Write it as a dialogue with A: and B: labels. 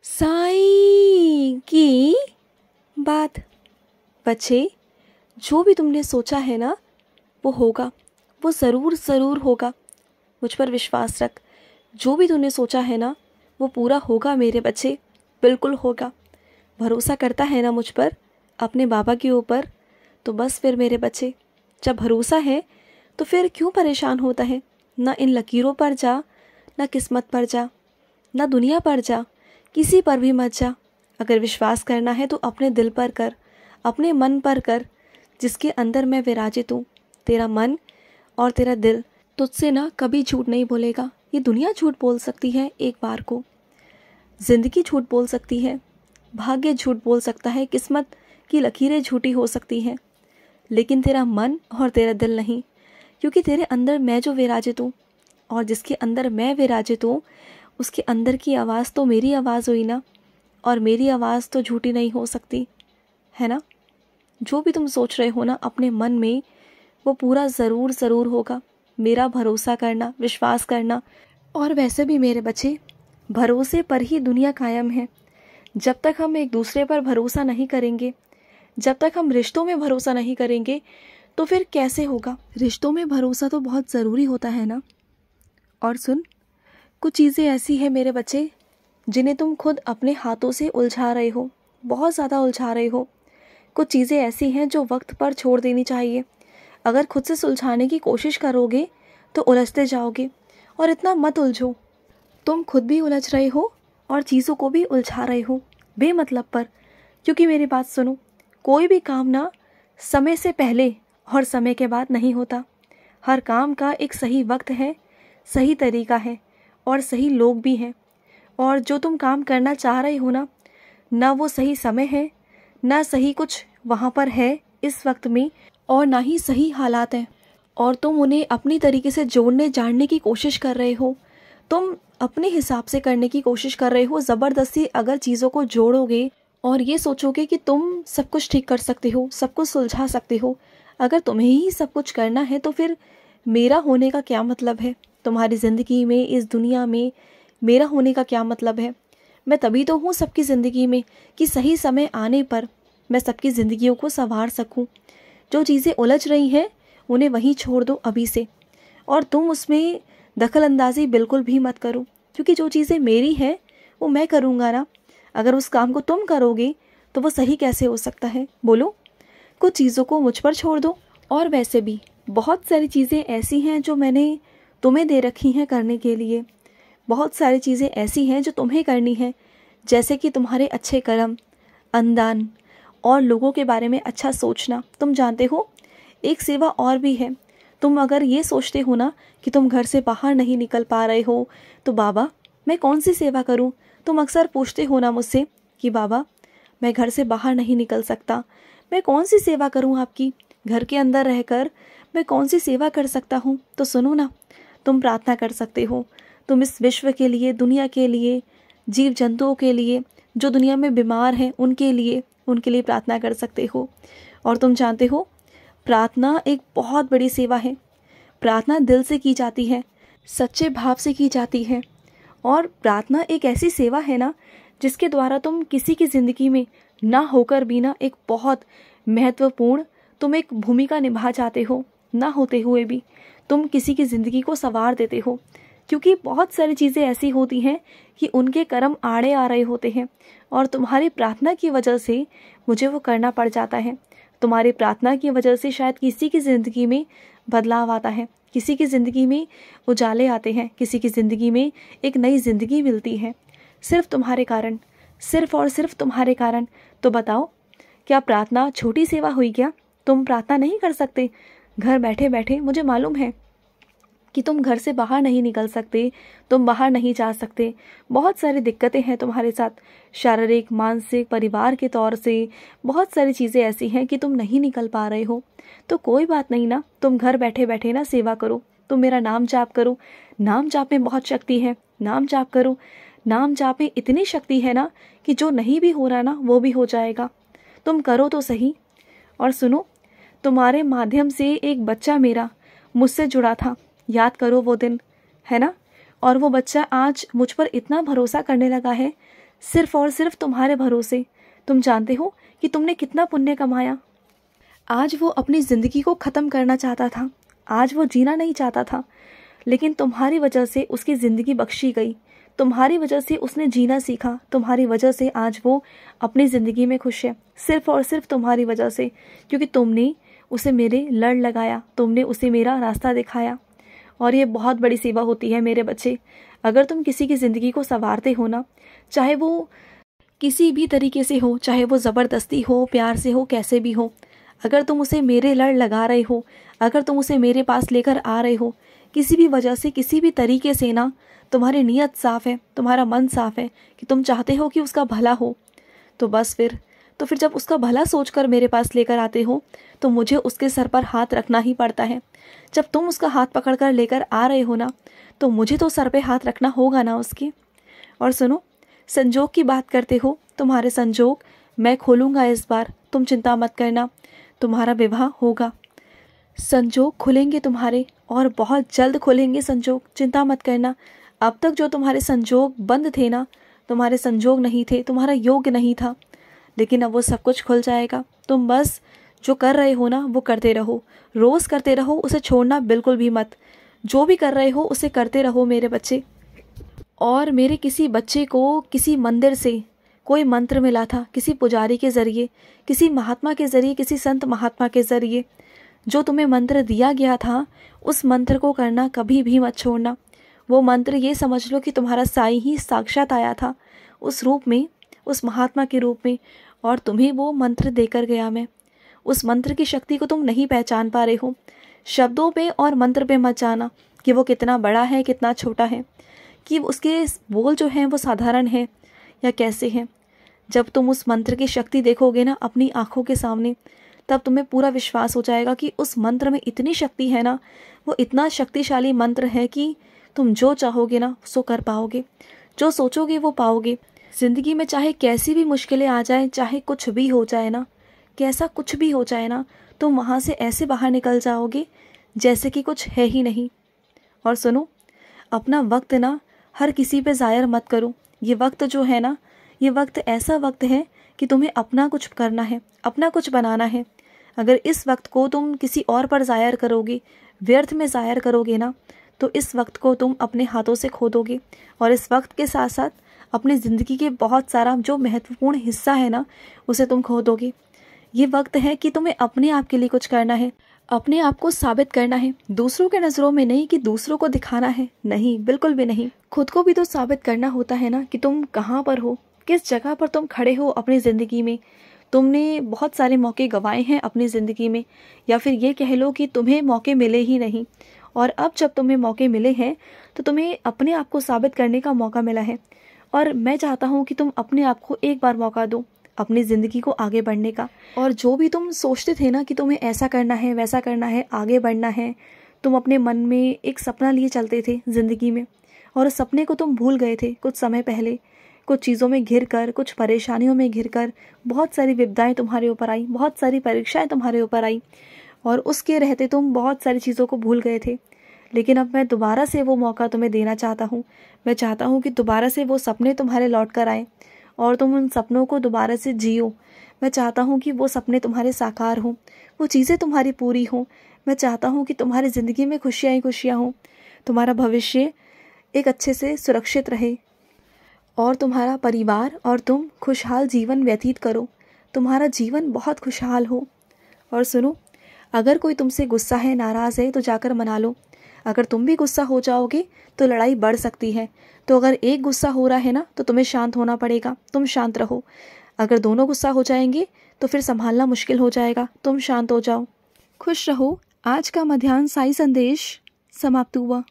A: साईं की बात। बच्चे, जो भी तुमने सोचा है ना वो होगा, वो ज़रूर ज़रूर होगा। मुझ पर विश्वास रख। जो भी तूने सोचा है ना वो पूरा होगा मेरे बच्चे, बिल्कुल होगा। भरोसा करता है ना मुझ पर, अपने बाबा के ऊपर, तो बस फिर मेरे बच्चे, जब भरोसा है तो फिर क्यों परेशान होता है। ना इन लकीरों पर जा, ना किस्मत पर जा, ना दुनिया पर जा, किसी पर भी मत जा। अगर विश्वास करना है तो अपने दिल पर कर, अपने मन पर कर, जिसके अंदर मैं विराजित हूँ। तेरा मन और तेरा दिल तुझसे ना कभी झूठ नहीं बोलेगा। ये दुनिया झूठ बोल सकती है एक बार को, जिंदगी झूठ बोल सकती है, भाग्य झूठ बोल सकता है, किस्मत की लकीरें झूठी हो सकती हैं, लेकिन तेरा मन और तेरा दिल नहीं। क्योंकि तेरे अंदर मैं जो विराजित हूँ, और जिसके अंदर मैं विराजित हूँ उसके अंदर की आवाज़ तो मेरी आवाज़ हुई ना, और मेरी आवाज़ तो झूठी नहीं हो सकती, है ना। जो भी तुम सोच रहे हो ना अपने मन में, वो पूरा ज़रूर ज़रूर होगा। मेरा भरोसा करना, विश्वास करना। और वैसे भी मेरे बच्चे, भरोसे पर ही दुनिया कायम है। जब तक हम एक दूसरे पर भरोसा नहीं करेंगे, जब तक हम रिश्तों में भरोसा नहीं करेंगे, तो फिर कैसे होगा। रिश्तों में भरोसा तो बहुत ज़रूरी होता है ना। और सुन, कुछ चीज़ें ऐसी हैं मेरे बच्चे जिन्हें तुम खुद अपने हाथों से उलझा रहे हो, बहुत ज़्यादा उलझा रहे हो। कुछ चीज़ें ऐसी हैं जो वक्त पर छोड़ देनी चाहिए। अगर खुद से सुलझाने की कोशिश करोगे तो उलझते जाओगे, और इतना मत उलझो। तुम खुद भी उलझ रहे हो और चीज़ों को भी उलझा रहे हो बेमतलब पर। क्योंकि मेरी बात सुनो, कोई भी काम ना समय से पहले और समय के बाद नहीं होता। हर काम का एक सही वक्त है, सही तरीका है, और सही लोग भी हैं। और जो तुम काम करना चाह रहे हो ना वो सही समय है, ना सही कुछ वहाँ पर है इस वक्त में, और ना ही सही हालात हैं। और तुम उन्हें अपनी तरीके से जोड़ने जानने की कोशिश कर रहे हो, तुम अपने हिसाब से करने की कोशिश कर रहे हो। ज़बरदस्ती अगर चीज़ों को जोड़ोगे और ये सोचोगे कि तुम सब कुछ ठीक कर सकते हो, सब कुछ सुलझा सकते हो, अगर तुम्हें ही सब कुछ करना है तो फिर मेरा होने का क्या मतलब है। तुम्हारी ज़िंदगी में, इस दुनिया में मेरा होने का क्या मतलब है। मैं तभी तो हूँ सबकी ज़िंदगी में कि सही समय आने पर मैं सबकी ज़िंदगियों को संवार सकूँ। जो चीज़ें उलझ रही हैं उन्हें वहीं छोड़ दो अभी से, और तुम उसमें दखल अंदाजी बिल्कुल भी मत करो। क्योंकि जो चीज़ें मेरी हैं वो मैं करूँगा ना। अगर उस काम को तुम करोगे तो वो सही कैसे हो सकता है, बोलो। कुछ चीज़ों को मुझ पर छोड़ दो। और वैसे भी बहुत सारी चीज़ें ऐसी हैं जो मैंने तुम्हें दे रखी हैं करने के लिए। बहुत सारी चीज़ें ऐसी हैं जो तुम्हें करनी है, जैसे कि तुम्हारे अच्छे कर्म, अन्नदान, और लोगों के बारे में अच्छा सोचना। तुम जानते हो एक सेवा और भी है। तुम अगर ये सोचते हो ना कि तुम घर से बाहर नहीं निकल पा रहे हो तो बाबा मैं कौन सी सेवा करूं। तुम अक्सर पूछते हो ना मुझसे कि बाबा मैं घर से बाहर नहीं निकल सकता, मैं कौन सी सेवा करूं आपकी, घर के अंदर रहकर मैं कौन सी सेवा कर सकता हूं। तो सुनो ना, तुम प्रार्थना कर सकते हो। तुम इस विश्व के लिए, दुनिया के लिए, जीव जंतुओं के लिए, जो दुनिया में बीमार हैं उनके लिए प्रार्थना कर सकते हो। और तुम जानते हो प्रार्थना एक बहुत बड़ी सेवा है। प्रार्थना दिल से की जाती है, सच्चे भाव से की जाती है। और प्रार्थना एक ऐसी सेवा है ना जिसके द्वारा तुम किसी की ज़िंदगी में ना होकर भी ना एक बहुत महत्वपूर्ण तुम एक भूमिका निभा जाते हो। ना होते हुए भी तुम किसी की ज़िंदगी को संवार देते हो। क्योंकि बहुत सारी चीज़ें ऐसी होती हैं कि उनके कर्म आड़े आ रहे होते हैं, और तुम्हारी प्रार्थना की वजह से मुझे वो करना पड़ जाता है। तुम्हारी प्रार्थना की वजह से शायद किसी की ज़िंदगी में बदलाव आता है, किसी की ज़िंदगी में उजाले आते हैं, किसी की ज़िंदगी में एक नई ज़िंदगी मिलती है, सिर्फ तुम्हारे कारण, सिर्फ और सिर्फ तुम्हारे कारण। तो बताओ, क्या प्रार्थना छोटी सेवा हुई क्या? तुम प्रार्थना नहीं कर सकते घर बैठे बैठे? मुझे मालूम है कि तुम घर से बाहर नहीं निकल सकते, तुम बाहर नहीं जा सकते, बहुत सारी दिक्कतें हैं तुम्हारे साथ, शारीरिक, मानसिक, परिवार के तौर से बहुत सारी चीज़ें ऐसी हैं कि तुम नहीं निकल पा रहे हो। तो कोई बात नहीं ना, तुम घर बैठे बैठे ना सेवा करो, तुम मेरा नाम जाप करो। नाम जाप में बहुत शक्ति है, नाम जाप करो। नाम जाप में इतनी शक्ति है ना कि जो नहीं भी हो रहा ना वो भी हो जाएगा। तुम करो तो सही। और सुनो, तुम्हारे माध्यम से एक बच्चा मेरा मुझसे जुड़ा था, याद करो वो दिन, है ना। और वो बच्चा आज मुझ पर इतना भरोसा करने लगा है, सिर्फ और सिर्फ तुम्हारे भरोसे। तुम जानते हो कि तुमने कितना पुण्य कमाया। आज वो अपनी ज़िंदगी को ख़त्म करना चाहता था, आज वो जीना नहीं चाहता था, लेकिन तुम्हारी वजह से उसकी ज़िंदगी बख्शी गई। तुम्हारी वजह से उसने जीना सीखा। तुम्हारी वजह से आज वो अपनी ज़िंदगी में खुश है, सिर्फ और सिर्फ तुम्हारी वजह से, क्योंकि तुमने उसे मेरे लड़ लगाया, तुमने उसे मेरा रास्ता दिखाया। और ये बहुत बड़ी सेवा होती है मेरे बच्चे। अगर तुम किसी की ज़िंदगी को संवारते हो ना, चाहे वो किसी भी तरीके से हो, चाहे वो ज़बरदस्ती हो, प्यार से हो, कैसे भी हो, अगर तुम उसे मेरे लड़ लगा रहे हो, अगर तुम उसे मेरे पास लेकर आ रहे हो, किसी भी वजह से, किसी भी तरीके से ना, तुम्हारी नीयत साफ़ है, तुम्हारा मन साफ़ है कि तुम चाहते हो कि उसका भला हो, तो बस फिर जब उसका भला सोचकर मेरे पास लेकर आते हो तो मुझे उसके सर पर हाथ रखना ही पड़ता है। जब तुम उसका हाथ पकड़कर लेकर आ रहे हो ना, तो मुझे तो सर पे हाथ रखना होगा ना उसके। और सुनो, संजोग की बात करते हो, तुम्हारे संजोग मैं खोलूँगा इस बार, तुम चिंता मत करना, तुम्हारा विवाह होगा। संजोग खुलेंगे तुम्हारे, और बहुत जल्द खुलेंगे संजोग, चिंता मत करना। अब तक जो तुम्हारे संजोग बंद थे ना, तुम्हारे संजोग नहीं थे, तुम्हारा योग नहीं था, लेकिन अब वो सब कुछ खुल जाएगा। तुम बस जो कर रहे हो ना वो करते रहो, रोज़ करते रहो, उसे छोड़ना बिल्कुल भी मत। जो भी कर रहे हो उसे करते रहो मेरे बच्चे। और मेरे किसी बच्चे को किसी मंदिर से कोई मंत्र मिला था, किसी पुजारी के ज़रिए, किसी महात्मा के ज़रिए, किसी संत महात्मा के ज़रिए, जो तुम्हें मंत्र दिया गया था, उस मंत्र को करना कभी भी मत छोड़ना। वो मंत्र ये समझ लो कि तुम्हारा साईं ही साक्षात आया था उस रूप में, उस महात्मा के रूप में, और तुम्हें वो मंत्र देकर गया। मैं उस मंत्र की शक्ति को तुम नहीं पहचान पा रहे हो। शब्दों पे और मंत्र पे मत जाना कि वो कितना बड़ा है, कितना छोटा है, कि उसके बोल जो हैं वो साधारण हैं या कैसे हैं। जब तुम उस मंत्र की शक्ति देखोगे ना अपनी आँखों के सामने, तब तुम्हें पूरा विश्वास हो जाएगा कि उस मंत्र में इतनी शक्ति है ना, वो इतना शक्तिशाली मंत्र है कि तुम जो चाहोगे ना सो कर पाओगे, जो सोचोगे वो पाओगे। ज़िंदगी में चाहे कैसी भी मुश्किलें आ जाए, चाहे कुछ भी हो जाए ना, कैसा कुछ भी हो जाए ना, तुम वहाँ से ऐसे बाहर निकल जाओगे जैसे कि कुछ है ही नहीं। और सुनो, अपना वक्त ना हर किसी पे ज़ायर मत करो। ये वक्त जो है ना, ये वक्त ऐसा वक्त है कि तुम्हें अपना कुछ करना है, अपना कुछ बनाना है। अगर इस वक्त को तुम किसी और पर ज़ायर करोगे, व्यर्थ में ज़ायर करोगे ना, तो इस वक्त को तुम अपने हाथों से खो दोगे, और इस वक्त के साथ साथ अपनी ज़िंदगी के बहुत सारा जो महत्वपूर्ण हिस्सा है ना, उसे तुम खो दोगे। ये वक्त है कि तुम्हें अपने आप के लिए कुछ करना है, अपने आप को साबित करना है, दूसरों के नज़रों में नहीं कि दूसरों को दिखाना है, नहीं, बिल्कुल भी नहीं। खुद को भी तो साबित करना होता है ना कि तुम कहाँ पर हो, किस जगह पर तुम खड़े हो अपनी ज़िंदगी में। तुमने बहुत सारे मौके गंवाए हैं अपनी ज़िंदगी में, या फिर ये कह लो कि तुम्हें मौके मिले ही नहीं, और अब जब तुम्हें मौके मिले हैं तो तुम्हें अपने आप को साबित करने का मौका मिला है। और मैं चाहता हूँ कि तुम अपने आप को एक बार मौका दो अपनी ज़िंदगी को आगे बढ़ने का। और जो भी तुम सोचते थे ना कि तुम्हें ऐसा करना है, वैसा करना है, आगे बढ़ना है, तुम अपने मन में एक सपना लिए चलते थे ज़िंदगी में, और उस सपने को तुम भूल गए थे कुछ समय पहले, कुछ चीज़ों में घिर कर, कुछ परेशानियों में घिर कर, बहुत सारी विपदाएँ तुम्हारे ऊपर आई, बहुत सारी परीक्षाएँ तुम्हारे ऊपर आई, और उसके रहते तुम बहुत सारी चीज़ों को भूल गए थे। लेकिन अब मैं दोबारा से वो मौका तुम्हें देना चाहता हूँ। मैं चाहता हूँ कि दोबारा से वो सपने तुम्हारे लौट कर आएँ और तुम उन सपनों को दोबारा से जियो। मैं चाहता हूँ कि वो सपने तुम्हारे साकार हों, वो चीज़ें तुम्हारी पूरी हों। मैं चाहता हूँ कि तुम्हारी ज़िंदगी में खुशियाँ ही खुशियाँ हों, तुम्हारा भविष्य एक अच्छे से सुरक्षित रहे, और तुम्हारा परिवार और तुम खुशहाल जीवन व्यतीत करो, तुम्हारा जीवन बहुत खुशहाल हो। और सुनो, अगर कोई तुमसे गुस्सा है, नाराज़ है, तो जाकर मना लो। अगर तुम भी गुस्सा हो जाओगे तो लड़ाई बढ़ सकती है। तो अगर एक गुस्सा हो रहा है ना, तो तुम्हें शांत होना पड़ेगा, तुम शांत रहो। अगर दोनों गुस्सा हो जाएंगे तो फिर संभालना मुश्किल हो जाएगा, तुम शांत हो जाओ। खुश रहो। आज का मध्याह्न साई संदेश समाप्त हुआ।